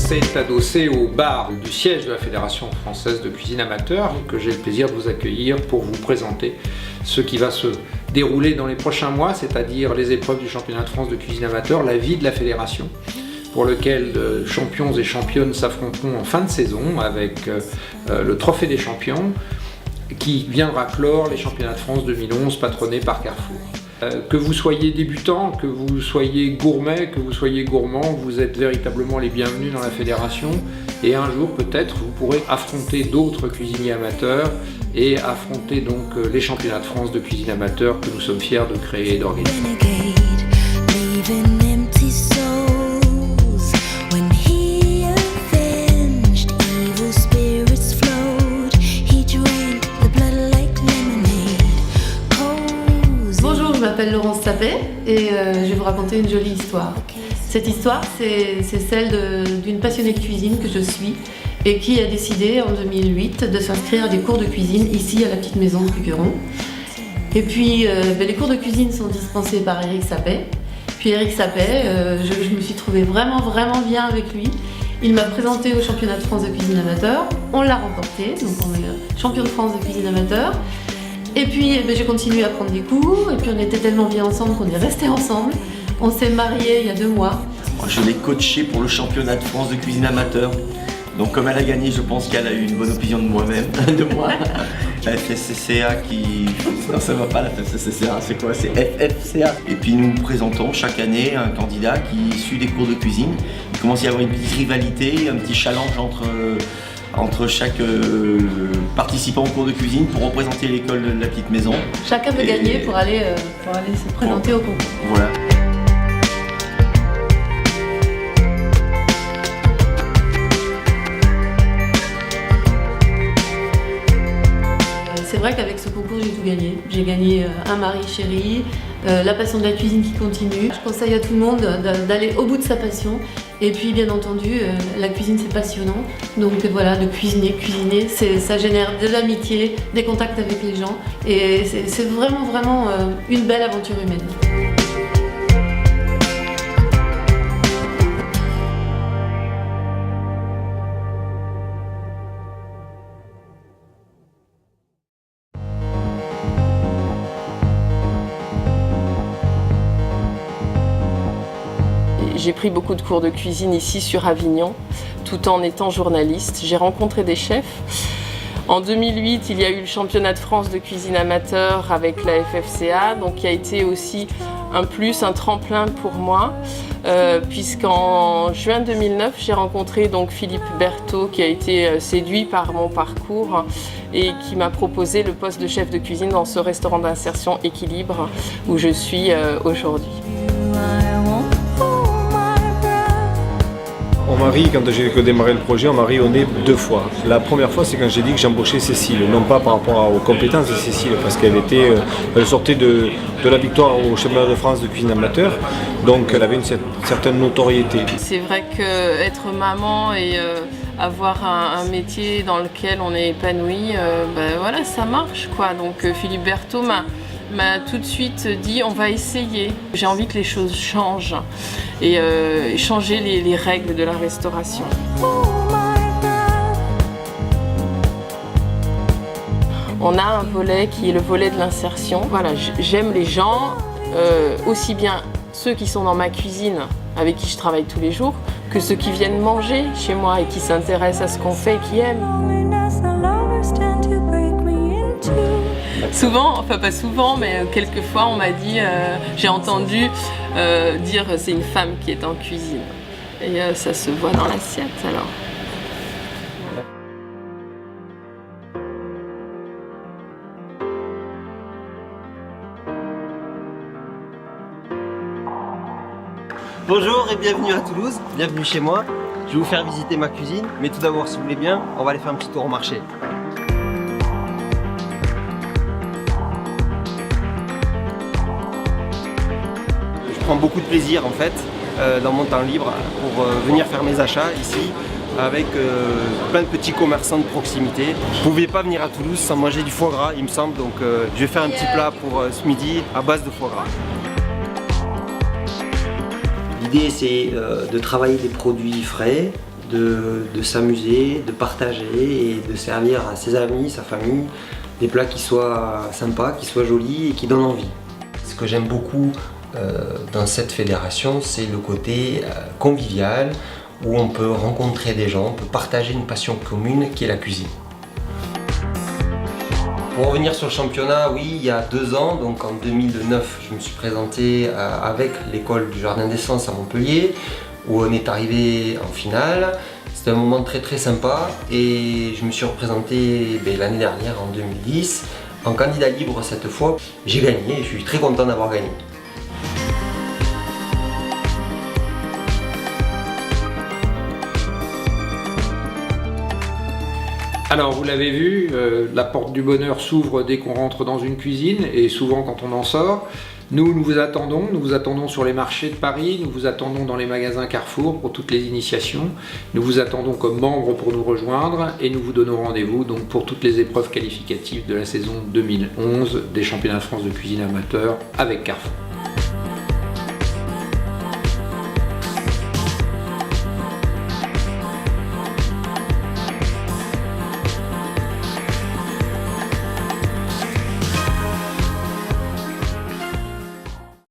c'est adossé au bar du siège de la Fédération française de cuisine amateur que j'ai le plaisir de vous accueillir pour vous présenter ce qui va se dérouler dans les prochains mois, c'est-à-dire les épreuves du championnat de France de cuisine amateur, la vie de la fédération, pour lequel champions et championnes s'affronteront en fin de saison avec le Trophée des champions qui viendra clore les championnats de France 2011 patronnés par Carrefour. Que vous soyez débutant, que vous soyez gourmet, que vous soyez gourmand, vous êtes véritablement les bienvenus dans la fédération et un jour peut-être vous pourrez affronter d'autres cuisiniers amateurs et affronter donc les championnats de France de cuisine amateur que nous sommes fiers de créer et d'organiser. Je m'appelle Laurence Sapet et je vais vous raconter une jolie histoire. Cette histoire, c'est celle d'une passionnée de cuisine que je suis et qui a décidé en 2008 de s'inscrire à des cours de cuisine ici à la petite maison de Puqueron. Et puis les cours de cuisine sont dispensés par Eric Sapet. Puis Eric Sapet, je me suis trouvée vraiment bien avec lui. Il m'a présenté au championnat de France de cuisine amateur. On l'a remporté, donc on est champion de France de cuisine amateur. Et puis j'ai continué à prendre des cours, et puis on était tellement bien ensemble qu'on est restés ensemble. On s'est mariés il y a 2 mois. Je l'ai coachée pour le championnat de France de cuisine amateur. Donc comme elle a gagné, je pense qu'elle a eu une bonne opinion de moi-même, de moi. La FSCCA qui... Non, ça va pas la FSCCA, c'est quoi? C'est FFCA. Et puis nous présentons chaque année un candidat qui suit des cours de cuisine. Il commence à y avoir une petite rivalité, un petit challenge entre chaque participant au cours de cuisine pour représenter l'école de la petite maison. Chacun veut gagner pour aller se présenter au concours. Voilà. C'est vrai qu'avec ce concours, j'ai tout gagné. J'ai gagné un mari chéri, la passion de la cuisine qui continue. Je conseille à tout le monde d'aller au bout de sa passion. Et puis bien entendu, la cuisine c'est passionnant. Donc voilà, de cuisiner, ça génère de l'amitié, des contacts avec les gens. Et c'est vraiment une belle aventure humaine. J'ai pris beaucoup de cours de cuisine ici sur Avignon, tout en étant journaliste. J'ai rencontré des chefs. En 2008, il y a eu le championnat de France de cuisine amateur avec la FFCA, donc qui a été aussi un tremplin pour moi, puisqu'en juin 2009, j'ai rencontré donc Philippe Berthaud qui a été séduit par mon parcours et qui m'a proposé le poste de chef de cuisine dans ce restaurant d'insertion Équilibre où je suis aujourd'hui. On m'a ri, quand j'ai démarré le projet, on m'a ri au nez 2 fois. La première fois, c'est quand j'ai dit que j'embauchais Cécile, non pas par rapport aux compétences de Cécile, parce qu'elle sortait de la victoire au championnat de France de cuisine amateur, donc elle avait une certaine notoriété. C'est vrai qu'être maman et avoir un métier dans lequel on est épanoui, voilà, ça marche quoi. Donc Philippe Berthaud m'a tout de suite dit on va essayer. J'ai envie que les choses changent et changer les règles de la restauration. On a un volet qui est le volet de l'insertion. Voilà, j'aime les gens, aussi bien ceux qui sont dans ma cuisine avec qui je travaille tous les jours, que ceux qui viennent manger chez moi et qui s'intéressent à ce qu'on fait et qui aiment. Souvent, enfin pas souvent, mais quelquefois on m'a dit, j'ai entendu dire c'est une femme qui est en cuisine. Et ça se voit dans l'assiette alors. Bonjour et bienvenue à Toulouse, bienvenue chez moi. Je vais vous faire visiter ma cuisine, mais tout d'abord si vous voulez bien, on va aller faire un petit tour au marché. Je prends beaucoup de plaisir en fait dans mon temps libre pour venir faire mes achats ici avec plein de petits commerçants de proximité. Vous ne pouvez pas venir à Toulouse sans manger du foie gras il me semble, donc je vais faire un petit plat pour ce midi à base de foie gras. L'idée c'est de travailler des produits frais, de s'amuser, de partager et de servir à ses amis, sa famille, des plats qui soient sympas, qui soient jolis et qui donnent envie. Ce que j'aime beaucoup dans cette fédération, c'est le côté convivial, où on peut rencontrer des gens, on peut partager une passion commune qui est la cuisine. Pour revenir sur le championnat, oui, il y a 2 ans, donc en 2009, je me suis présenté avec l'école du Jardin des Sens à Montpellier, où on est arrivé en finale. C'était un moment très très sympa et je me suis représenté l'année dernière, en 2010, en candidat libre cette fois. J'ai gagné et je suis très content d'avoir gagné. Alors vous l'avez vu, la porte du bonheur s'ouvre dès qu'on rentre dans une cuisine et souvent quand on en sort. Nous vous attendons sur les marchés de Paris, nous vous attendons dans les magasins Carrefour pour toutes les initiations, nous vous attendons comme membre pour nous rejoindre et nous vous donnons rendez-vous donc pour toutes les épreuves qualificatives de la saison 2011 des championnats de France de cuisine amateur avec Carrefour.